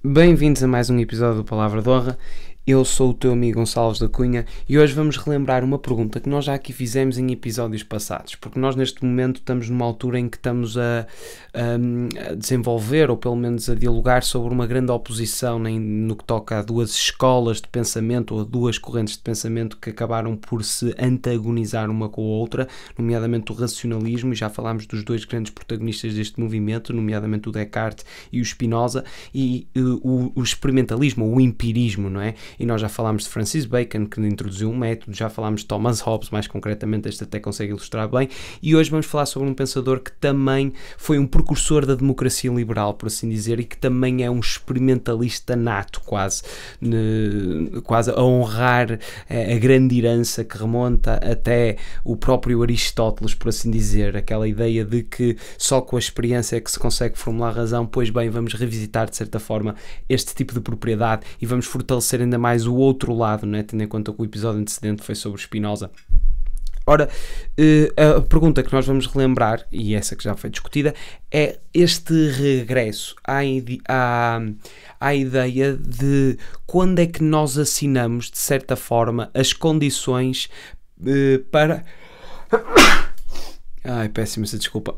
Bem-vindos a mais um episódio do Palavra de Honra. Eu sou o teu amigo Gonçalves da Cunha e hoje vamos relembrar uma pergunta que nós já aqui fizemos em episódios passados, porque nós neste momento estamos numa altura em que estamos a desenvolver, ou pelo menos a dialogar sobre uma grande oposição no que toca a duas escolas de pensamento ou a duas correntes de pensamento que acabaram por se antagonizar uma com a outra, nomeadamente o racionalismo, e já falámos dos dois grandes protagonistas deste movimento, nomeadamente o Descartes e o Spinoza, e o experimentalismo, ou o empirismo, não é? E nós já falámos de Francis Bacon, que introduziu um método, já falámos de Thomas Hobbes, mais concretamente, este até consegue ilustrar bem, e hoje vamos falar sobre um pensador que também foi um precursor da democracia liberal, por assim dizer, e que também é um experimentalista nato, quase a honrar a grande herança que remonta até o próprio Aristóteles, por assim dizer, aquela ideia de que só com a experiência é que se consegue formular a razão. Pois bem, vamos revisitar de certa forma este tipo de propriedade e vamos fortalecer ainda mais o outro lado, né? Tendo em conta que o episódio antecedente foi sobre Spinoza. Ora, a pergunta que nós vamos relembrar, e essa que já foi discutida, é este regresso à ideia de quando é que nós assinamos, de certa forma, as condições para... Ai, péssima essa desculpa.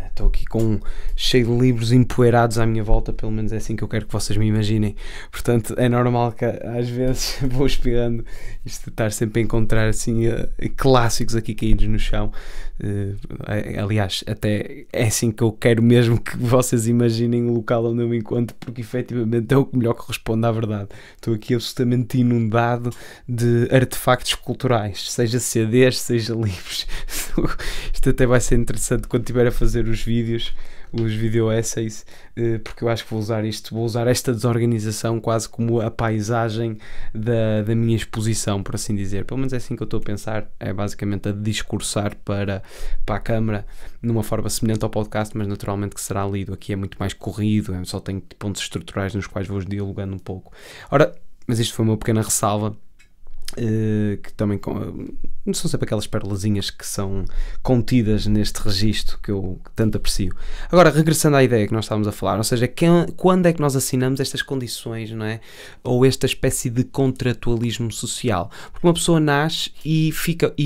Estou aqui cheio de livros empoeirados à minha volta, pelo menos é assim que eu quero que vocês me imaginem. Portanto, é normal que às vezes vou espirrando, isto de estar sempre a encontrar assim clássicos aqui caídos no chão. Aliás, até é assim que eu quero mesmo que vocês imaginem o local onde eu me encontro, porque efetivamente é o que melhor corresponde à verdade. Estou aqui absolutamente inundado de artefactos culturais, seja CDs, seja livros. Isto até vai ser interessante quando estiver a fazer os video essays, porque eu acho que vou usar esta desorganização quase como a paisagem da minha exposição, por assim dizer. Pelo menos é assim que eu estou a pensar, é basicamente a discursar para a câmara, numa forma semelhante ao podcast, mas naturalmente que será lido. Aqui é muito mais corrido, eu só tenho pontos estruturais nos quais vou dialogando um pouco. Ora, mas isto foi uma pequena ressalva, que também são sempre aquelas perlazinhas que são contidas neste registro que eu tanto aprecio. Agora, regressando à ideia que nós estávamos a falar, ou seja, quando é que nós assinamos estas condições, não é? Ou esta espécie de contratualismo social? Porque uma pessoa nasce e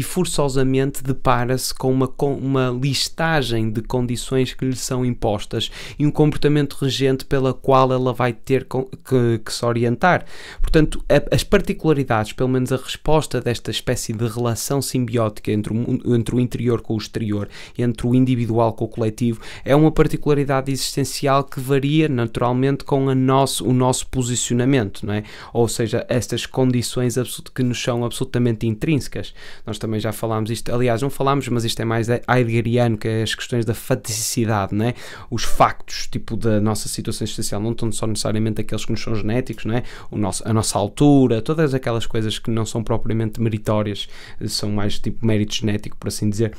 forçosamente depara-se com uma listagem de condições que lhe são impostas e um comportamento regente pela qual ela vai ter que se orientar. Portanto, as particularidades, pelo menos a resposta desta espécie de relação simbiótica entre o interior com o exterior, entre o individual com o coletivo, é uma particularidade existencial que varia naturalmente com o nosso posicionamento, não é? Ou seja, estas condições que nos são absolutamente intrínsecas. Nós também já falámos isto, aliás, não falámos, mas isto é mais heideggeriano, que é as questões da faticidade, não é? Os factos, tipo, da nossa situação existencial, não estão só necessariamente aqueles que nos são genéticos, não é? A nossa altura, todas aquelas coisas que não são propriamente meritórias, são mais tipo mérito genético, por assim dizer.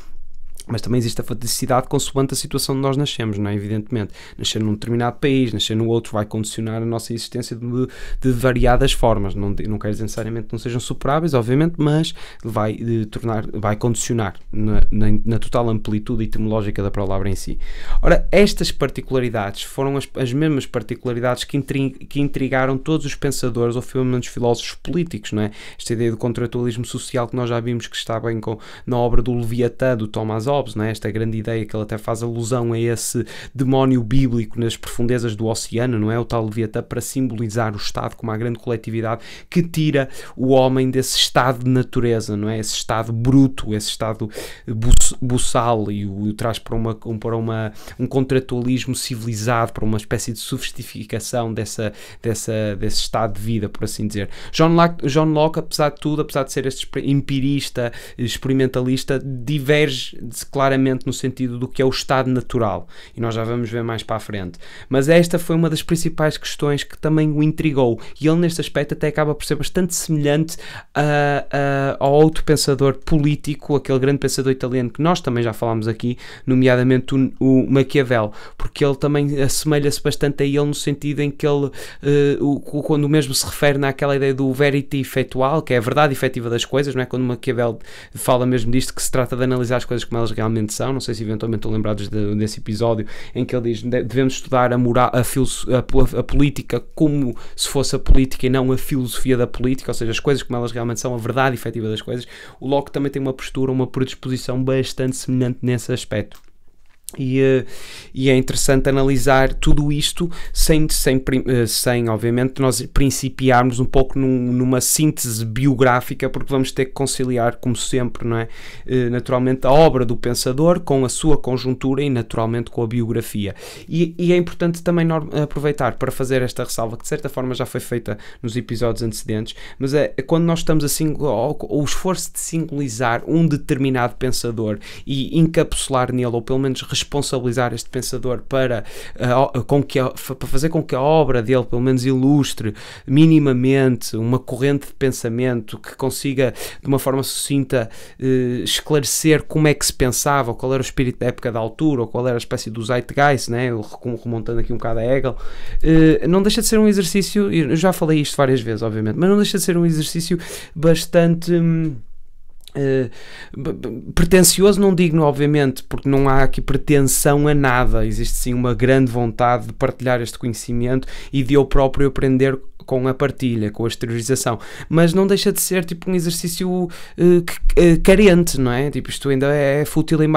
Mas também existe a faticidade consoante a situação onde nós nascemos, não é? Evidentemente. Nascer num determinado país, nascer no outro, vai condicionar a nossa existência de variadas formas. Não quer dizer necessariamente que não sejam superáveis, obviamente, mas vai condicionar na total amplitude etimológica da palavra em si. Ora, estas particularidades foram as mesmas particularidades que intrigaram todos os pensadores, ou pelo menos filósofos políticos, não é? Esta ideia do contratualismo social que nós já vimos que está bem na obra do Leviatã, do Thomas Hobbes, não é? Esta grande ideia que ele até faz alusão a esse demónio bíblico nas profundezas do oceano, não é? O tal Leviatã, para simbolizar o Estado como a grande coletividade que tira o homem desse estado de natureza, não é? Esse estado bruto, esse estado buçal, e o traz para um contratualismo civilizado, para uma espécie de sofisticação desse estado de vida, por assim dizer. John Locke, apesar de tudo, apesar de ser este empirista, experimentalista, diverge claramente no sentido do que é o estado natural, e nós já vamos ver mais para a frente. Mas esta foi uma das principais questões que também o intrigou, e ele neste aspecto até acaba por ser bastante semelhante ao outro pensador político, aquele grande pensador italiano que nós também já falámos aqui, nomeadamente o Maquiavel, porque ele também assemelha-se bastante a ele no sentido em que ele, quando mesmo se refere naquela ideia do verity effectual, que é a verdade efetiva das coisas, não é? Quando Maquiavel fala mesmo disto, que se trata de analisar as coisas como elas realmente são. Não sei se eventualmente estão lembrados desse episódio em que ele diz: devemos estudar a moral, a política como se fosse a política e não a filosofia da política, ou seja, as coisas como elas realmente são, a verdade efetiva das coisas. O Locke também tem uma postura, uma predisposição bastante semelhante nesse aspecto. E é interessante analisar tudo isto sem obviamente nós principiarmos um pouco numa síntese biográfica, porque vamos ter que conciliar, como sempre, não é? Naturalmente a obra do pensador com a sua conjuntura e naturalmente com a biografia, e é importante também aproveitar para fazer esta ressalva, que de certa forma já foi feita nos episódios antecedentes, mas é quando nós estamos assim, o esforço de singularizar um determinado pensador e encapsular nele, ou pelo menos responsabilizar este pensador para fazer com que a obra dele pelo menos ilustre minimamente uma corrente de pensamento que consiga de uma forma sucinta esclarecer como é que se pensava, qual era o espírito da época da altura, ou qual era a espécie do zeitgeist, né? Remontando aqui um bocado a Hegel. Não deixa de ser um exercício, eu já falei isto várias vezes obviamente, mas não deixa de ser um exercício bastante pretencioso, não digo obviamente, porque não há aqui pretensão a nada, existe sim uma grande vontade de partilhar este conhecimento e de eu próprio aprender com a partilha, com a exteriorização, mas não deixa de ser tipo um exercício carente, não é? Tipo, isto ainda é fútil em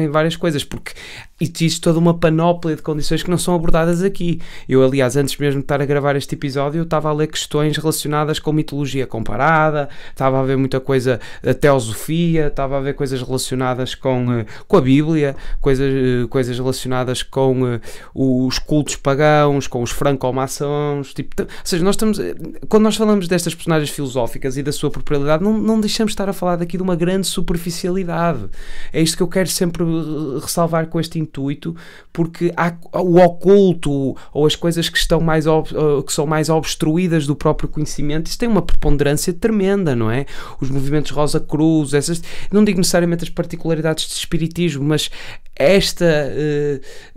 várias coisas, porque existe toda uma panóplia de condições que não são abordadas aqui. Eu, aliás, antes mesmo de estar a gravar este episódio, eu estava a ler questões relacionadas com mitologia comparada, estava a ver muita coisa, a teosofia, estava a ver coisas relacionadas com a Bíblia, coisas relacionadas com os cultos pagãos, com os franco-maçons, tipo, ou seja, quando nós falamos destas personagens filosóficas e da sua propriedade, não deixamos de estar a falar daqui de uma grande superficialidade. É isto que eu quero sempre ressalvar com este intuito, porque há o oculto, ou as coisas que são mais obstruídas do próprio conhecimento, isso tem uma preponderância tremenda, não é? Os movimentos Rosa Cruz, não digo necessariamente as particularidades de espiritismo, mas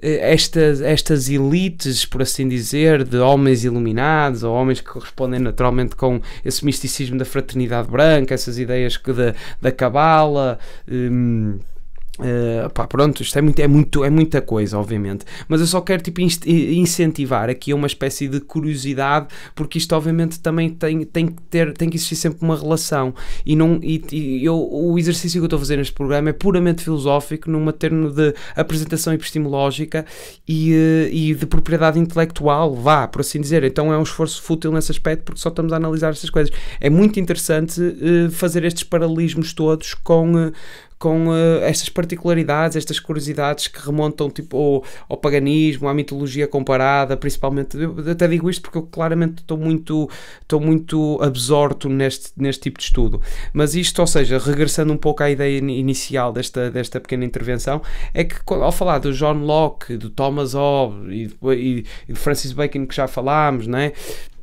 estas elites, por assim dizer, de homens iluminados, ou homens que correspondem naturalmente com esse misticismo da fraternidade branca, essas ideias da cabala, pronto, isto é muita coisa, obviamente, mas eu só quero tipo incentivar aqui uma espécie de curiosidade, porque isto obviamente também tem que existir sempre uma relação, o exercício que eu estou a fazer neste programa é puramente filosófico, num termo de apresentação epistemológica e de propriedade intelectual, por assim dizer. Então é um esforço fútil nesse aspecto, porque só estamos a analisar estas coisas. É muito interessante fazer estes paralelismos todos com estas particularidades, estas curiosidades que remontam tipo ao paganismo, à mitologia comparada, principalmente. Eu até digo isto porque eu claramente estou muito absorto neste tipo de estudo. Mas isto, ou seja, regressando um pouco à ideia inicial desta pequena intervenção, é que ao falar do John Locke, do Thomas Hobbes e de Francis Bacon, que já falámos, não é?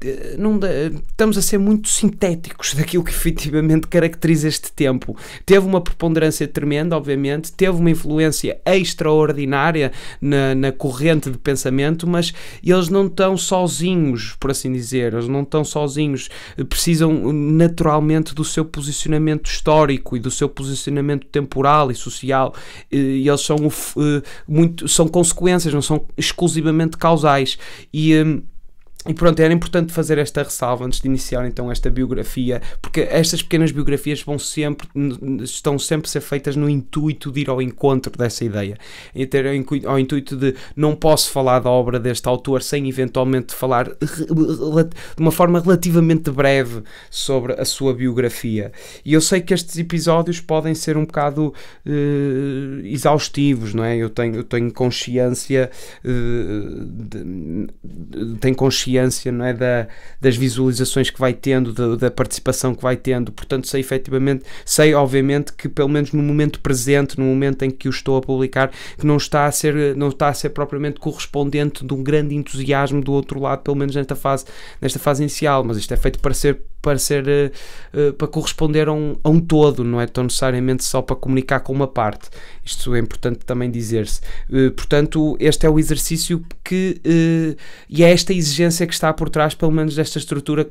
Estamos a ser muito sintéticos daquilo que efetivamente caracteriza este tempo. Teve uma preponderância tremenda, obviamente, teve uma influência extraordinária na corrente de pensamento, mas eles não estão sozinhos, por assim dizer, eles não estão sozinhos, precisam naturalmente do seu posicionamento histórico e do seu posicionamento temporal e social, e eles são consequências, não são exclusivamente causais. E pronto, era importante fazer esta ressalva antes de iniciar então esta biografia, porque estas pequenas biografias estão sempre a ser feitas no intuito de ir ao encontro dessa ideia, ao intuito de não posso falar da obra deste autor sem eventualmente falar de uma forma relativamente breve sobre a sua biografia. E eu sei que estes episódios podem ser um bocado exaustivos, não é? Eu tenho consciência desafiância, não é? Das visualizações que vai tendo, da participação que vai tendo. Portanto, sei obviamente que pelo menos no momento presente, no momento em que o estou a publicar, que não está a ser propriamente correspondente de um grande entusiasmo do outro lado, pelo menos nesta fase inicial, mas isto é feito para corresponder a um todo, não é tão necessariamente só para comunicar com uma parte. Isto é importante também dizer-se. Portanto, este é o exercício e é esta exigência que está por trás, pelo menos, desta estrutura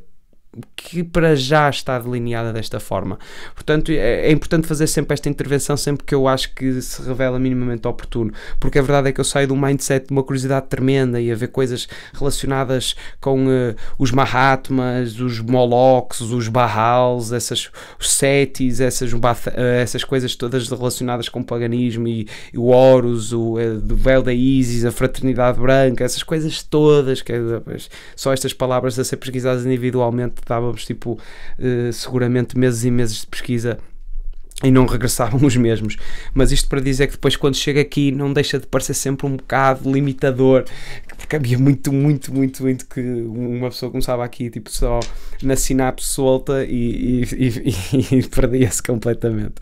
que para já está delineada desta forma. Portanto, é importante fazer sempre esta intervenção sempre que eu acho que se revela minimamente oportuno, porque a verdade é que eu saio de um mindset de uma curiosidade tremenda e a ver coisas relacionadas com os Mahatmas, os Molochs, os Bahals, os Setis, essas coisas todas relacionadas com o paganismo e o Horus, o véu da Isis, a fraternidade branca, essas coisas todas, só estas palavras a ser pesquisadas individualmente dávamos seguramente meses e meses de pesquisa e não regressavam os mesmos. Mas isto para dizer que depois quando chega aqui não deixa de parecer sempre um bocado limitador, porque havia muito que uma pessoa começava aqui só na sinapse solta e perdia-se completamente.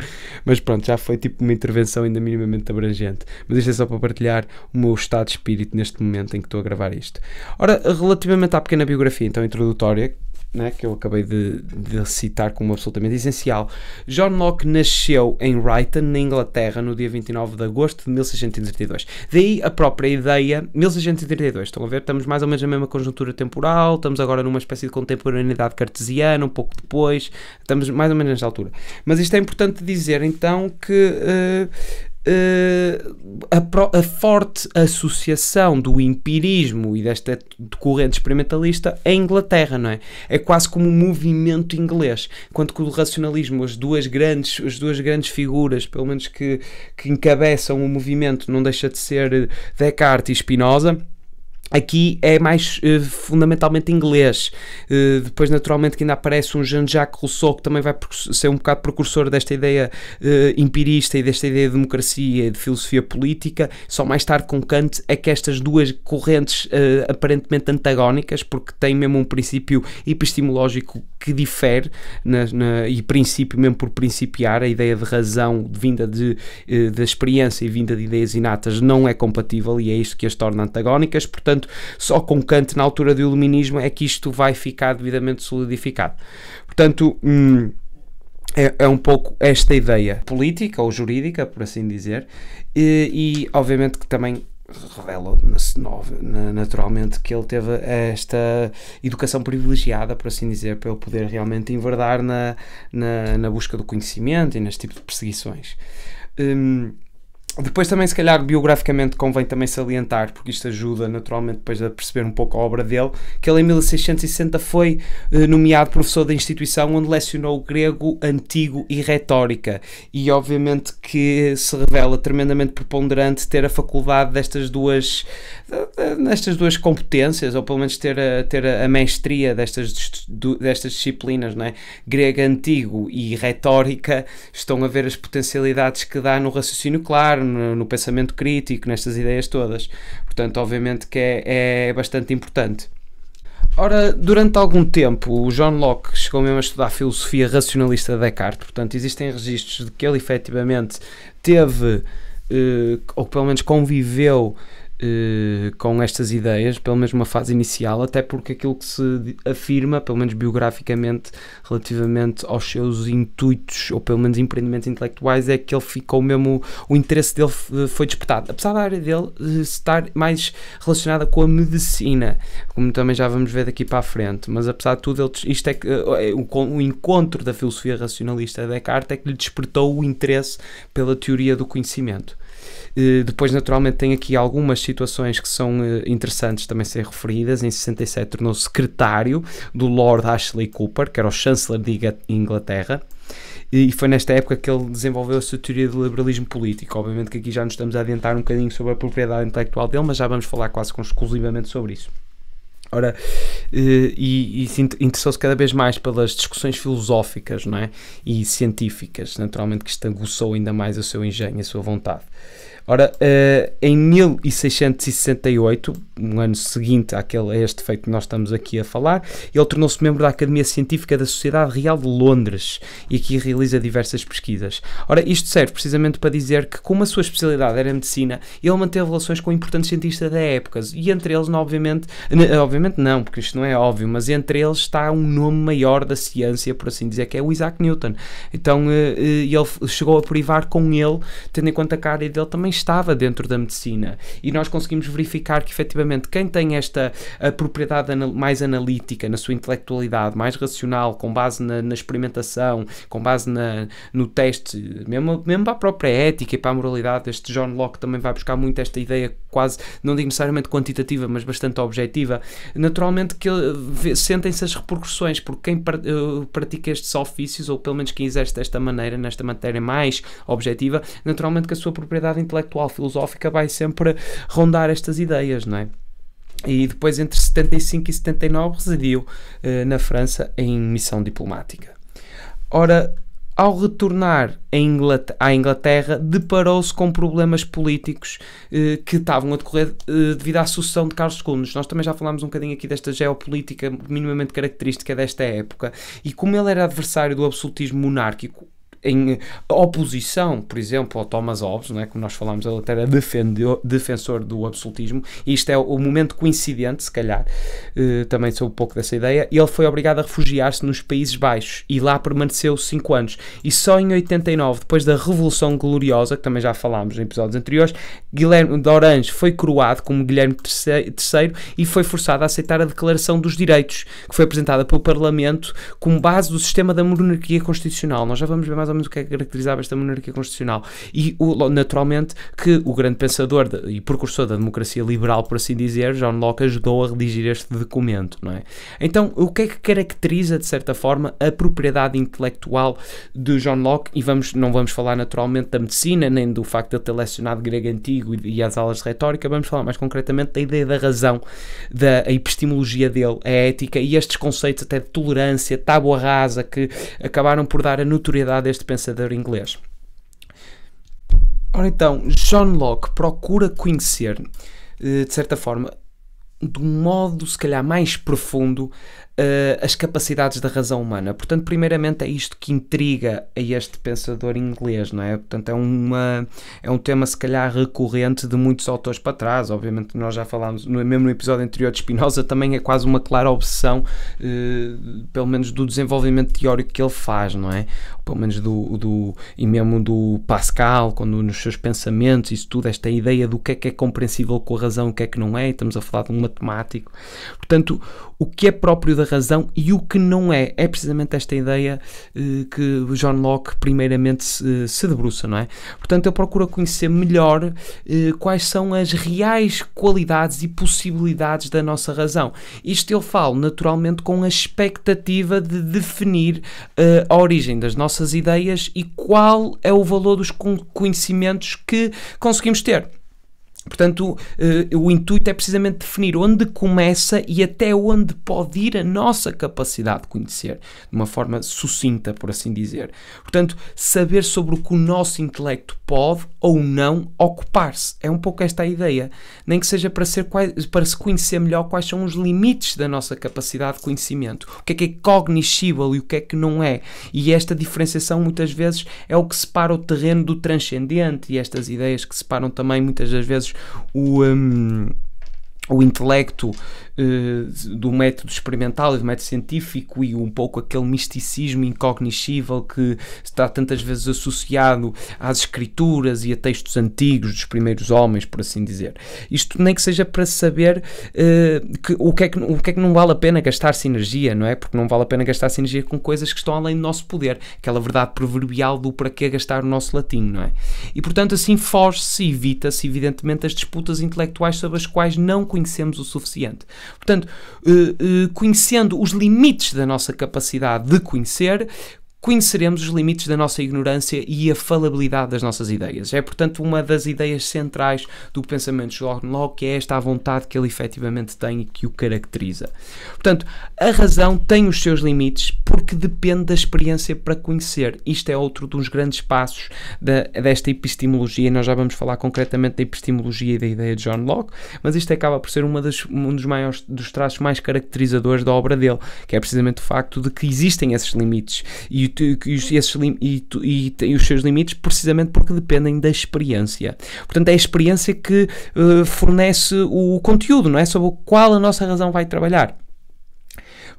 Mas pronto, já foi uma intervenção ainda minimamente abrangente. Mas isto é só para partilhar o meu estado de espírito neste momento em que estou a gravar isto. Ora, relativamente à pequena biografia então introdutória, né, que eu acabei de citar como absolutamente essencial. John Locke nasceu em Brighton, na Inglaterra, no dia 29 de agosto de 1632. Daí a própria ideia, 1632, estão a ver? Estamos mais ou menos na mesma conjuntura temporal, estamos agora numa espécie de contemporaneidade cartesiana, um pouco depois, estamos mais ou menos nesta altura. Mas isto é importante dizer, então, que a forte associação do empirismo e desta corrente experimentalista é a Inglaterra, não é? É quase como um movimento inglês, enquanto que o racionalismo, as duas grandes figuras, pelo menos que encabeçam o movimento, não deixa de ser Descartes e Spinoza. Aqui é mais fundamentalmente inglês. Depois naturalmente que ainda aparece um Jean-Jacques Rousseau, que também vai ser um bocado precursor desta ideia empirista e desta ideia de democracia e de filosofia política. Só mais tarde com Kant é que estas duas correntes aparentemente antagónicas, porque têm mesmo um princípio epistemológico que difere e princípio mesmo por principiar, a ideia de razão vinda da experiência e vinda de ideias inatas não é compatível e é isto que as torna antagónicas. Portanto, só com Kant na altura do iluminismo é que isto vai ficar devidamente solidificado. Portanto, é um pouco esta ideia política ou jurídica, por assim dizer, e obviamente que também revela naturalmente que ele teve esta educação privilegiada, por assim dizer, para ele poder realmente enverdar na busca do conhecimento e neste tipo de perseguições. Depois também, se calhar, biograficamente convém também salientar, porque isto ajuda naturalmente depois a perceber um pouco a obra dele, que ele em 1660 foi nomeado professor da instituição onde lecionou grego antigo e retórica, e obviamente que se revela tremendamente preponderante ter a faculdade destas duas competências, ou pelo menos ter a mestria destas disciplinas, não é? Grego antigo e retórica. Estão a ver as potencialidades que dá no raciocínio claro, no pensamento crítico, nestas ideias todas. Portanto, obviamente que é bastante importante. Ora, durante algum tempo, o John Locke chegou mesmo a estudar a filosofia racionalista de Descartes. Portanto, existem registros de que ele efetivamente teve, ou pelo menos conviveu com estas ideias, pelo menos uma fase inicial, até porque aquilo que se afirma, pelo menos biograficamente, relativamente aos seus intuitos, ou pelo menos empreendimentos intelectuais, é que ele ficou mesmo, o interesse dele foi despertado, apesar da área dele estar mais relacionada com a medicina, como também já vamos ver daqui para a frente, mas apesar de tudo, isto é que o encontro da filosofia racionalista de Descartes é que lhe despertou o interesse pela teoria do conhecimento. Depois, naturalmente, tem aqui algumas situações que são interessantes também ser referidas. Em 67 tornou-se secretário do Lord Ashley Cooper, que era o chanceler de Inglaterra, e foi nesta época que ele desenvolveu a sua teoria do liberalismo político. Obviamente que aqui já nos estamos a adiantar um bocadinho sobre a propriedade intelectual dele, mas já vamos falar quase exclusivamente sobre isso. Ora, se interessou-se cada vez mais pelas discussões filosóficas, não é? E científicas, naturalmente que isto aguçou ainda mais o seu engenho, a sua vontade. Ora, em 1668, um ano seguinte a este feito que nós estamos aqui a falar, ele tornou-se membro da Academia Científica da Sociedade Real de Londres e aqui realiza diversas pesquisas. Ora, isto serve precisamente para dizer que, como a sua especialidade era a medicina, ele manteve relações com importantes cientistas da época, e entre eles, obviamente não, porque isto não é óbvio, mas entre eles está um nome maior da ciência, por assim dizer, que é o Isaac Newton. Então, ele chegou a privar com ele, tendo em conta que a área dele também estava dentro da medicina, e nós conseguimos verificar que efetivamente quem tem esta a propriedade mais analítica, na sua intelectualidade, mais racional, com base na experimentação, com base no teste, mesmo para a própria ética e para a moralidade, este John Locke também vai buscar muito esta ideia quase, não digo necessariamente quantitativa, mas bastante objetiva. Naturalmente que sentem-se as repercussões, porque quem pratica estes ofícios, ou pelo menos quem exerce desta maneira, nesta matéria mais objetiva, naturalmente que a sua propriedade intelectual filosófica vai sempre rondar estas ideias, não é? E depois, entre 75 e 79, residiu na França em missão diplomática. Ora, ao retornar à Inglaterra, deparou-se com problemas políticos que estavam a decorrer devido à sucessão de Carlos II. Nós também já falámos um bocadinho aqui desta geopolítica minimamente característica desta época, e como ele era adversário do absolutismo monárquico, em oposição, por exemplo, ao Thomas Hobbes, não é? Como nós falámos, ele até era defensor do absolutismo, e isto é o momento coincidente, se calhar, também sou um pouco dessa ideia. Ele foi obrigado a refugiar-se nos Países Baixos, e lá permaneceu 5 anos, e só em 89, depois da Revolução Gloriosa, que também já falámos em episódios anteriores, Guilherme de Orange foi coroado como Guilherme III e foi forçado a aceitar a Declaração dos Direitos, que foi apresentada pelo Parlamento como base do sistema da monarquia constitucional. Nós já vamos ver mais ou menos o que é que caracterizava esta monarquia constitucional, e naturalmente que o grande pensador e precursor da democracia liberal, por assim dizer, John Locke, ajudou a redigir este documento, não é? Então, o que é que caracteriza, de certa forma, a propriedade intelectual de John Locke? E não vamos falar naturalmente da medicina, nem do facto de ele ter lecionado grego antigo e as aulas de retórica, vamos falar mais concretamente da ideia da razão, da epistemologia dele, a ética e estes conceitos até de tolerância, tábua rasa, que acabaram por dar a notoriedade a este pensador inglês. Ora então, John Locke procura conhecer, de certa forma, de um modo se calhar mais profundo, as capacidades da razão humana. Portanto, primeiramente é isto que intriga a este pensador inglês, não é? Portanto, é um tema se calhar recorrente de muitos autores para trás. Obviamente nós já falámos, mesmo no episódio anterior de Spinoza, também é quase uma clara obsessão, pelo menos do desenvolvimento teórico que ele faz, não é? Pelo menos e mesmo do Pascal, quando nos seus pensamentos, isso tudo, esta ideia do que é compreensível com a razão, o que é que não é, e estamos a falar de um matemático. Portanto, o que é próprio da razão e o que não é precisamente esta ideia que John Locke primeiramente se debruça, não é? Portanto, ele procura conhecer melhor quais são as reais qualidades e possibilidades da nossa razão. Isto ele fala naturalmente com a expectativa de definir a origem das nossas ideias e qual é o valor dos conhecimentos que conseguimos ter. Portanto, o intuito é precisamente definir onde começa e até onde pode ir a nossa capacidade de conhecer, de uma forma sucinta, por assim dizer. Portanto, saber sobre o que o nosso intelecto pode ou não ocupar-se. É um pouco esta a ideia. Nem que seja para se conhecer melhor quais são os limites da nossa capacidade de conhecimento. O que é cognoscível e o que é que não é. E esta diferenciação, muitas vezes, é o que separa o terreno do transcendente, e estas ideias que separam também, muitas das vezes, o intelecto do método experimental e do método científico, e um pouco aquele misticismo incognoscível que está tantas vezes associado às escrituras e a textos antigos dos primeiros homens, por assim dizer. Isto nem que seja para saber o que é que não vale a pena gastar-se energia, não é? Porque não vale a pena gastar-se energia com coisas que estão além do nosso poder, aquela verdade proverbial do para que gastar o nosso latim, não é? E portanto assim foge-se e evita-se evidentemente as disputas intelectuais sobre as quais não conhecemos o suficiente. Portanto, conhecendo os limites da nossa capacidade de conhecer, conheceremos os limites da nossa ignorância e a falabilidade das nossas ideias. É, portanto, uma das ideias centrais do pensamento de John Locke, que é esta vontade que ele efetivamente tem e que o caracteriza. Portanto, a razão tem os seus limites porque depende da experiência para conhecer. Isto é outro dos grandes passos desta epistemologia, e nós já vamos falar concretamente da epistemologia e da ideia de John Locke, mas isto acaba por ser um dos maiores dos traços mais caracterizadores da obra dele, que é precisamente o facto de que existem esses limites e os seus limites precisamente porque dependem da experiência. Portanto, é a experiência que fornece o conteúdo, não é? Sobre o qual a nossa razão vai trabalhar.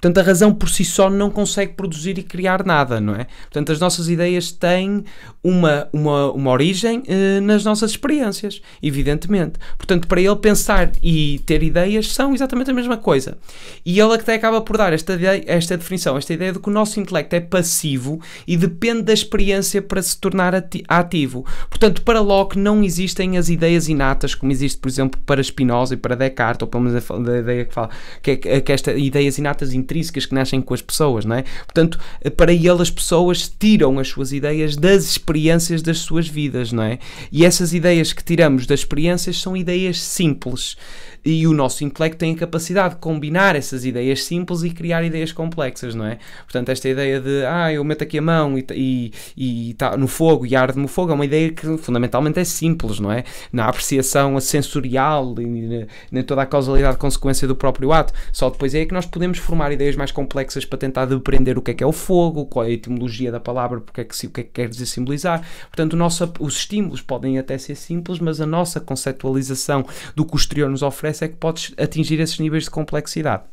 Portanto, a razão por si só não consegue produzir e criar nada, não é? Portanto, as nossas ideias têm uma origem nas nossas experiências, evidentemente. Portanto, para ele pensar e ter ideias são exatamente a mesma coisa. E ele até acaba por dar esta definição, esta ideia de que o nosso intelecto é passivo e depende da experiência para se tornar ativo. Portanto, para Locke não existem as ideias inatas, como existe, por exemplo, para Spinoza e para Descartes, ou pelo menos a ideia que fala, que estas ideias inatas intrínsecas que nascem com as pessoas, não é? Portanto, para ele as pessoas tiram as suas ideias das experiências das suas vidas, não é? E essas ideias que tiramos das experiências são ideias simples. E o nosso intelecto tem a capacidade de combinar essas ideias simples e criar ideias complexas, não é? Portanto, esta ideia de, eu meto aqui a mão e está no fogo e arde-me o fogo, é uma ideia que fundamentalmente é simples, não é? Na apreciação sensorial e nem toda a causalidade de consequência do próprio ato. Só depois é que nós podemos formar ideias mais complexas para tentar depreender o que é o fogo, qual é a etimologia da palavra, o que é que quer dizer simbolizar. Portanto, os estímulos podem até ser simples, mas a nossa conceptualização do que o exterior nos oferece é que podes atingir esses níveis de complexidade.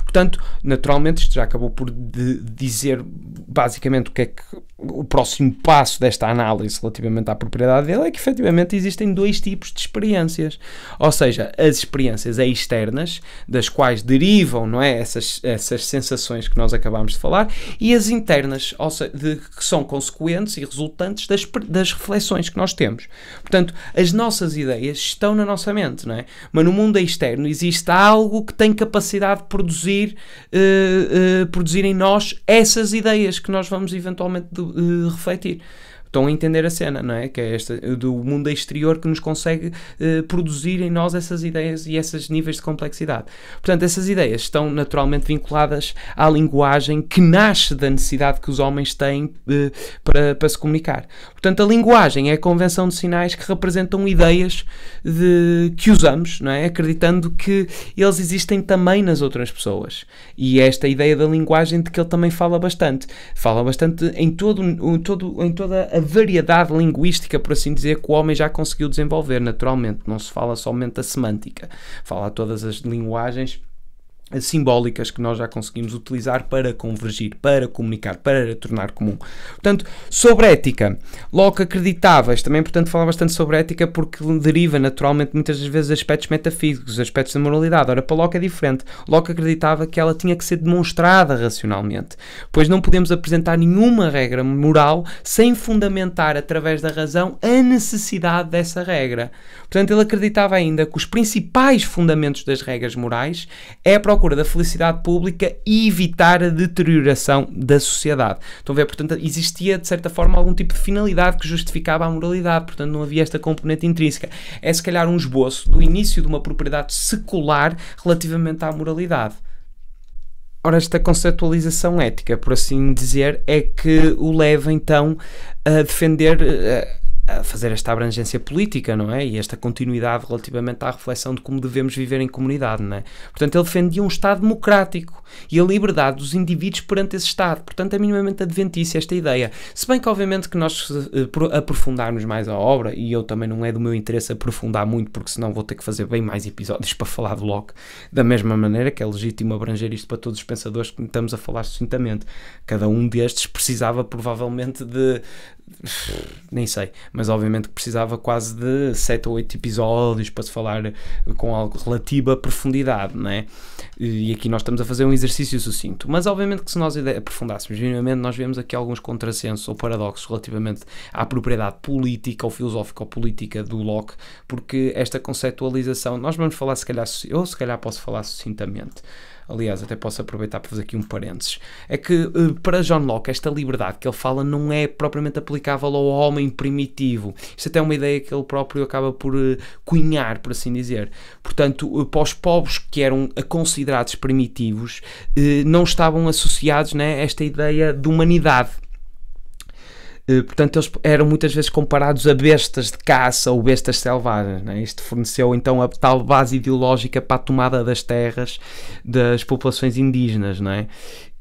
Portanto, naturalmente, isto já acabou por dizer basicamente o que é que o próximo passo desta análise relativamente à propriedade dele é que efetivamente existem dois tipos de experiências. Ou seja, as experiências externas, das quais derivam, não é, essas sensações que nós acabámos de falar, e as internas, ou seja, que são consequentes e resultantes das reflexões que nós temos. Portanto, as nossas ideias estão na nossa mente, não é? Mas no mundo externo existe algo que tem capacidade de produzir em nós essas ideias que nós vamos eventualmente refletir. Estão a entender a cena, não é? Que é esta do mundo exterior que nos consegue produzir em nós essas ideias e esses níveis de complexidade. Portanto, essas ideias estão naturalmente vinculadas à linguagem que nasce da necessidade que os homens têm para se comunicar. Portanto, a linguagem é a convenção de sinais que representam ideias que usamos, não é? Acreditando que eles existem também nas outras pessoas. E esta ideia da linguagem de que ele também fala bastante. Fala bastante em toda a variedade linguística, por assim dizer, que o homem já conseguiu desenvolver naturalmente. Não se fala somente da semântica. Fala a todas as linguagens simbólicas que nós já conseguimos utilizar para convergir, para comunicar, para tornar comum. Portanto, sobre ética, Locke acreditava, isto também, portanto, fala bastante sobre ética porque deriva naturalmente muitas das vezes aspectos metafísicos, aspectos da moralidade. Ora, para Locke é diferente. Locke acreditava que ela tinha que ser demonstrada racionalmente, pois não podemos apresentar nenhuma regra moral sem fundamentar através da razão a necessidade dessa regra. Portanto, ele acreditava ainda que os principais fundamentos das regras morais é a procura da felicidade pública e evitar a deterioração da sociedade. Estão a ver? Portanto, existia de certa forma algum tipo de finalidade que justificava a moralidade, portanto não havia esta componente intrínseca. É se calhar um esboço do início de uma propriedade secular relativamente à moralidade. Ora, esta conceptualização ética, por assim dizer, é que o leva então a defender, a fazer esta abrangência política, não é? E esta continuidade relativamente à reflexão de como devemos viver em comunidade, não é? Portanto, ele defendia um Estado democrático e a liberdade dos indivíduos perante esse Estado. Portanto, é minimamente adventícia esta ideia. Se bem que, obviamente, que nós aprofundarmos mais a obra, e eu também não é do meu interesse aprofundar muito, porque senão vou ter que fazer bem mais episódios para falar de Locke, da mesma maneira que é legítimo abranger isto para todos os pensadores que estamos a falar sucintamente. Cada um destes precisava, provavelmente, nem sei, mas obviamente que precisava quase de 7 ou 8 episódios para se falar com algo relativa profundidade, não é? E aqui nós estamos a fazer um exercício sucinto, mas obviamente que se nós aprofundássemos minimamente, nós vemos aqui alguns contrassensos ou paradoxos relativamente à propriedade política ou filosófica ou política do Locke, porque esta conceptualização, nós vamos falar se calhar posso falar sucintamente. aliás, até posso aproveitar para fazer aqui um parênteses, é que para John Locke esta liberdade que ele fala não é propriamente aplicável ao homem primitivo. Isto até é uma ideia que ele próprio acaba por cunhar, por assim dizer. Portanto, para os povos que eram considerados primitivos, não estavam associados, né, a esta ideia de humanidade. Portanto, eles eram muitas vezes comparados a bestas de caça ou bestas selvagens, né? Isto forneceu então a tal base ideológica para a tomada das terras das populações indígenas, não é?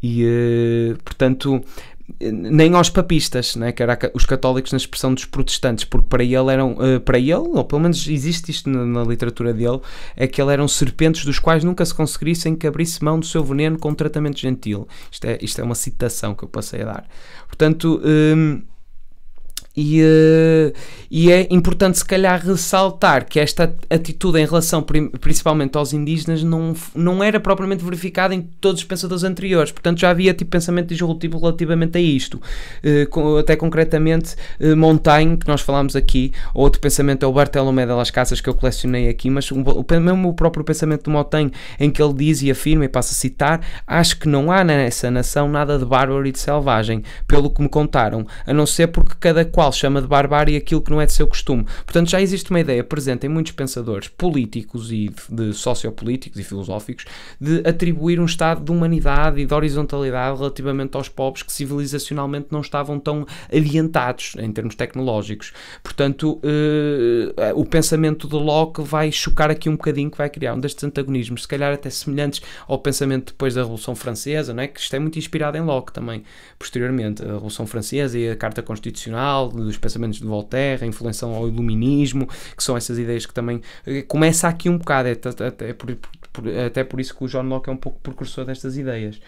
E, portanto, nem aos papistas, né? Que era os católicos na expressão dos protestantes, porque para ele eram, ou pelo menos existe isto na literatura dele, é que ele eram serpentes dos quais nunca se conseguissem que abrisse mão do seu veneno com um tratamento gentil. Isto é uma citação que eu passei a dar. Portanto, e é importante se calhar ressaltar que esta atitude em relação principalmente aos indígenas não era propriamente verificada em todos os pensadores anteriores, portanto já havia tipo pensamento disruptivo relativamente a isto, até concretamente Montaigne, que nós falámos aqui, outro pensamento é o Bartolomé de las Casas, que eu colecionei aqui, mas mesmo o próprio pensamento de Montaigne, em que ele diz e afirma, e passo a citar: acho que não há nessa nação nada de bárbaro e de selvagem, pelo que me contaram, a não ser porque cada qual chama de barbárie aquilo que não é de seu costume. Portanto, já existe uma ideia presente em muitos pensadores políticos e de sociopolíticos e filosóficos de atribuir um estado de humanidade e de horizontalidade relativamente aos povos que civilizacionalmente não estavam tão adiantados em termos tecnológicos. Portanto, o pensamento de Locke vai chocar aqui um bocadinho, que vai criar um destes antagonismos, se calhar até semelhantes ao pensamento depois da Revolução Francesa, não é? Que isto é muito inspirado em Locke também, posteriormente. A Revolução Francesa e a Carta Constitucional, dos pensamentos de Voltaire, a influência ao iluminismo, que são essas ideias que também começa aqui um bocado, até por isso que o John Locke é um pouco precursor destas ideias.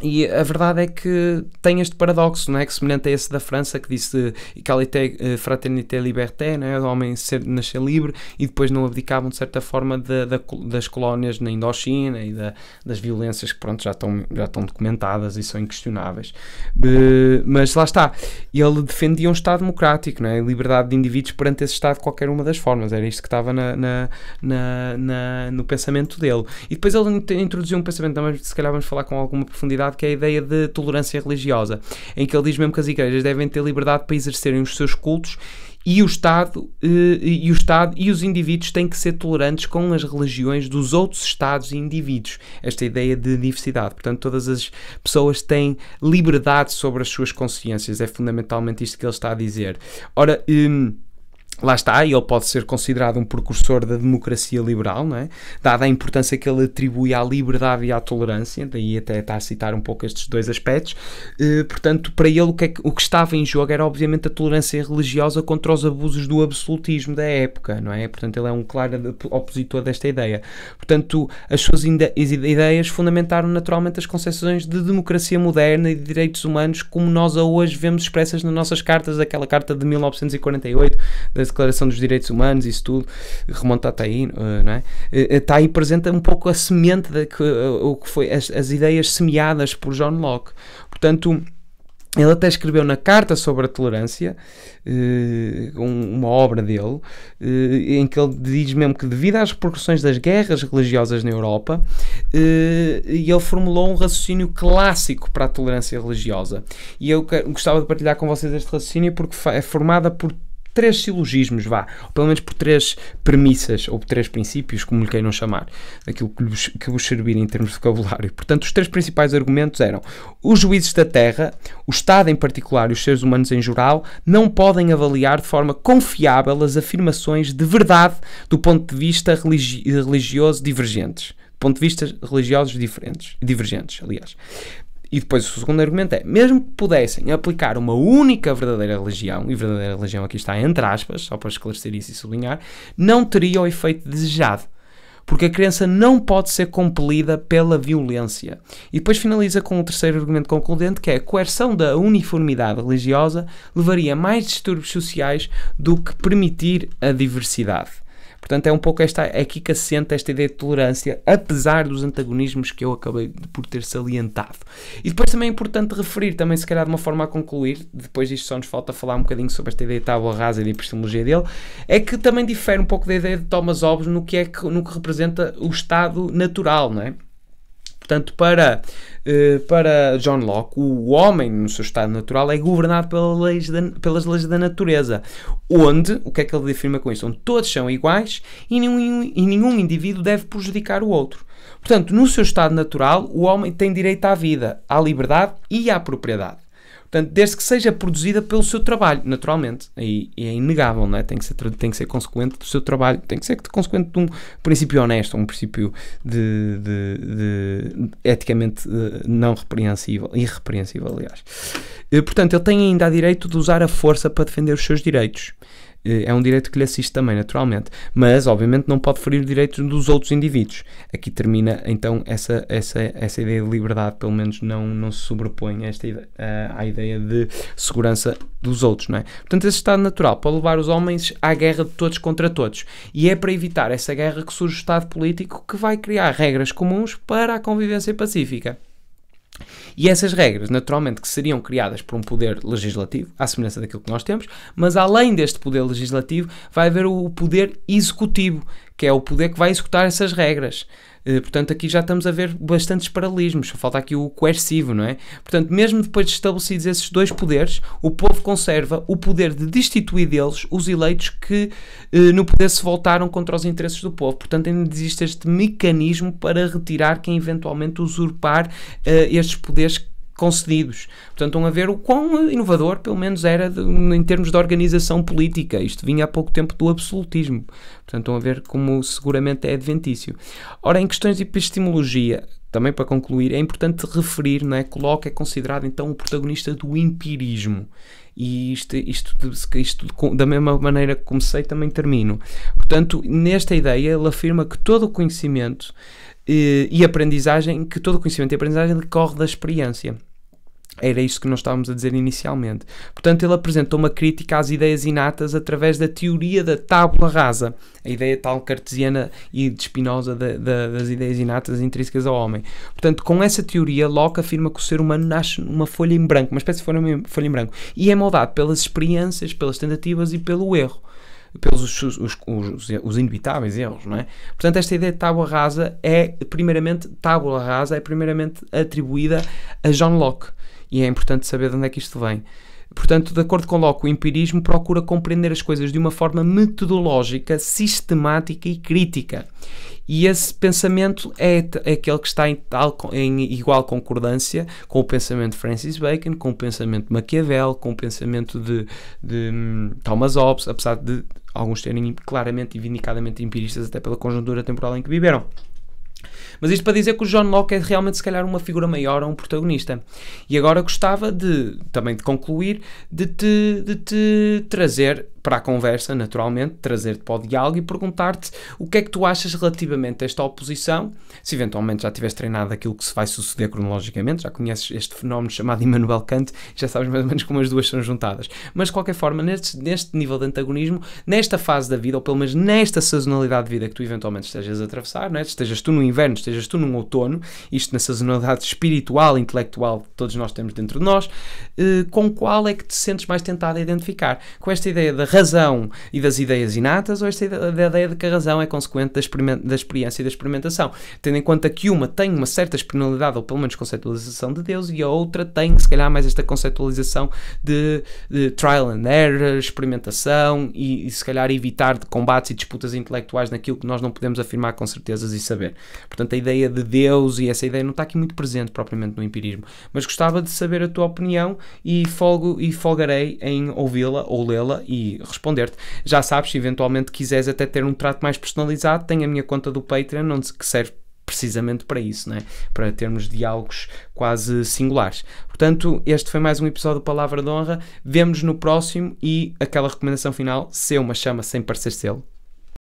E a verdade é que tem este paradoxo, não é? Que semelhante a esse da França, que disse égalité, fraternité, liberté, não é? O homem nascer livre, e depois não abdicavam de certa forma das colónias na Indochina e das violências que, pronto, já estão documentadas e são inquestionáveis. Mas lá está, ele defendia um Estado democrático, não é? A liberdade de indivíduos perante esse Estado de qualquer uma das formas, era isto que estava no pensamento dele. E depois ele introduziu um pensamento, também se calhar vamos falar com alguma profundidade, que é a ideia de tolerância religiosa, em que ele diz mesmo que as igrejas devem ter liberdade para exercerem os seus cultos, e o Estado e os indivíduos têm que ser tolerantes com as religiões dos outros Estados e indivíduos. Esta ideia de diversidade. Portanto, todas as pessoas têm liberdade sobre as suas consciências. É fundamentalmente isto que ele está a dizer. Ora, lá está, e ele pode ser considerado um precursor da democracia liberal, não é? Dada a importância que ele atribui à liberdade e à tolerância, daí até está a citar um pouco estes dois aspectos. Portanto, para ele o que estava em jogo era obviamente a tolerância religiosa contra os abusos do absolutismo da época, não é? Portanto, ele é um claro opositor desta ideia. Portanto, as suas ideias fundamentaram naturalmente as concepções de democracia moderna e de direitos humanos como nós a hoje vemos expressas nas nossas cartas, aquela carta de 1948, da Declaração dos Direitos Humanos, isso tudo remonta até aí, não é? Está aí presente um pouco a semente o que foi as ideias semeadas por John Locke. Portanto, ele até escreveu na Carta sobre a Tolerância, uma obra dele, em que ele diz mesmo que devido às repercussões das guerras religiosas na Europa, ele formulou um raciocínio clássico para a tolerância religiosa. E eu gostava de partilhar com vocês este raciocínio porque é formada por 3 silogismos, ou pelo menos por 3 premissas, ou por 3 princípios, como lhe queiram chamar, aquilo que vos servir em termos de vocabulário. Portanto, os 3 principais argumentos eram: os juízes da Terra, o Estado em particular e os seres humanos em geral, não podem avaliar de forma confiável as afirmações de verdade do ponto de vista religioso divergentes. Do ponto de vista religiosos divergentes, aliás. E depois o segundo argumento é: mesmo que pudessem aplicar uma única verdadeira religião, e verdadeira religião aqui está entre aspas, só para esclarecer isso e sublinhar, não teria o efeito desejado, porque a crença não pode ser compelida pela violência. E depois finaliza com o terceiro argumento concludente, que é: a coerção da uniformidade religiosa levaria a mais distúrbios sociais do que permitir a diversidade. Portanto, é um pouco aqui que assenta esta ideia de tolerância, apesar dos antagonismos que eu acabei por ter salientado. E depois também é importante referir, também se calhar de uma forma a concluir, depois disto só nos falta falar um bocadinho sobre esta ideia de tábua rasa e da epistemologia dele, é que também difere um pouco da ideia de Thomas Hobbes no que representa o estado natural, não é? Portanto, para John Locke, o homem no seu estado natural é governado pelas leis da natureza, onde, o que é que ele afirma com isso? Onde todos são iguais e nenhum indivíduo deve prejudicar o outro. Portanto, no seu estado natural, o homem tem direito à vida, à liberdade e à propriedade. Portanto, desde que seja produzida pelo seu trabalho, naturalmente, e é inegável, não é? Tem que ser consequente do seu trabalho, tem que ser consequente de um princípio honesto, um princípio de eticamente não irrepreensível, aliás. Portanto, ele tem ainda direito de usar a força para defender os seus direitos. É um direito que lhe assiste também, naturalmente. Mas, obviamente, não pode ferir os direitos dos outros indivíduos. Aqui termina, então, essa ideia de liberdade, pelo menos não se sobrepõe à ideia de segurança dos outros, não é? Portanto, esse estado natural pode levar os homens à guerra de todos contra todos. E é para evitar essa guerra que surge o Estado político, que vai criar regras comuns para a convivência pacífica. E essas regras, naturalmente, que seriam criadas por um poder legislativo, à semelhança daquilo que nós temos, mas além deste poder legislativo, vai haver o poder executivo, que é o poder que vai executar essas regras. Portanto, aqui já estamos a ver bastantes paralelismos, só falta aqui o coercivo, não é? Portanto, mesmo depois de estabelecidos esses dois poderes, o povo conserva o poder de destituir deles os eleitos que no poder se voltaram contra os interesses do povo. Portanto, ainda existe este mecanismo para retirar quem eventualmente usurpar estes poderes concedidos. Portanto, estão a ver o quão inovador, pelo menos era em termos de organização política. Isto vinha há pouco tempo do absolutismo. Portanto, estão a ver como seguramente é adventício. Ora, em questões de epistemologia, também para concluir, é importante referir, não é? Que Locke é considerado então o protagonista do empirismo. E isto da mesma maneira que comecei, também termino. Portanto, nesta ideia, ele afirma que todo o conhecimento e aprendizagem decorre da experiência. Era isso que nós estávamos a dizer inicialmente. Portanto, ele apresenta uma crítica às ideias inatas através da teoria da tábula rasa, a ideia tal cartesiana e de Spinoza das ideias inatas intrínsecas ao homem. Portanto, com essa teoria, Locke afirma que o ser humano nasce numa folha em branco, uma espécie de folha em branco, e é moldado pelas experiências, pelas tentativas e pelo erro, pelos os inevitáveis erros, não é? Portanto, esta ideia de tábula rasa é primeiramente atribuída a John Locke, e é importante saber de onde é que isto vem. Portanto, de acordo com Locke, o empirismo procura compreender as coisas de uma forma metodológica, sistemática e crítica. E esse pensamento é aquele que está em igual concordância com o pensamento de Francis Bacon, com o pensamento de Maquiavel, com o pensamento de Thomas Hobbes, apesar de alguns serem claramente e vindicadamente empiristas, até pela conjuntura temporal em que viveram. Mas isto para dizer que o John Locke é realmente, se calhar, uma figura maior ou um protagonista. E agora gostava também de concluir, de te trazer para a conversa, naturalmente, trazer-te para o diálogo e perguntar-te o que é que tu achas relativamente a esta oposição, se eventualmente já tiveste treinado aquilo que se vai suceder cronologicamente, já conheces este fenómeno chamado Immanuel Kant, já sabes mais ou menos como as duas são juntadas. Mas, de qualquer forma, neste nível de antagonismo, nesta fase da vida, ou pelo menos nesta sazonalidade de vida que tu eventualmente estejas a atravessar, não é? Estejas tu no inverno, estejas tu num outono, isto na sazonalidade espiritual, intelectual que todos nós temos dentro de nós, com qual é que te sentes mais tentado a identificar? Com esta ideia da razão e das ideias inatas, ou esta ideia de que a razão é consequente da experiência e da experimentação, tendo em conta que uma tem uma certa externalidade ou pelo menos conceptualização de Deus, e a outra tem se calhar mais esta conceptualização de trial and error, experimentação e se calhar evitar de combates e disputas intelectuais naquilo que nós não podemos afirmar com certezas e saber. Portanto, a ideia de Deus e essa ideia não está aqui muito presente propriamente no empirismo, mas gostava de saber a tua opinião e folgarei em ouvi-la ou lê-la e responder-te. Já sabes, se eventualmente quiseres até ter um trato mais personalizado, tenho a minha conta do Patreon, que serve precisamente para isso, não é? Para termos diálogos quase singulares. Portanto, este foi mais um episódio do Palavra de Honra. Vemo-nos no próximo e aquela recomendação final: ser uma chama sem parecer selo.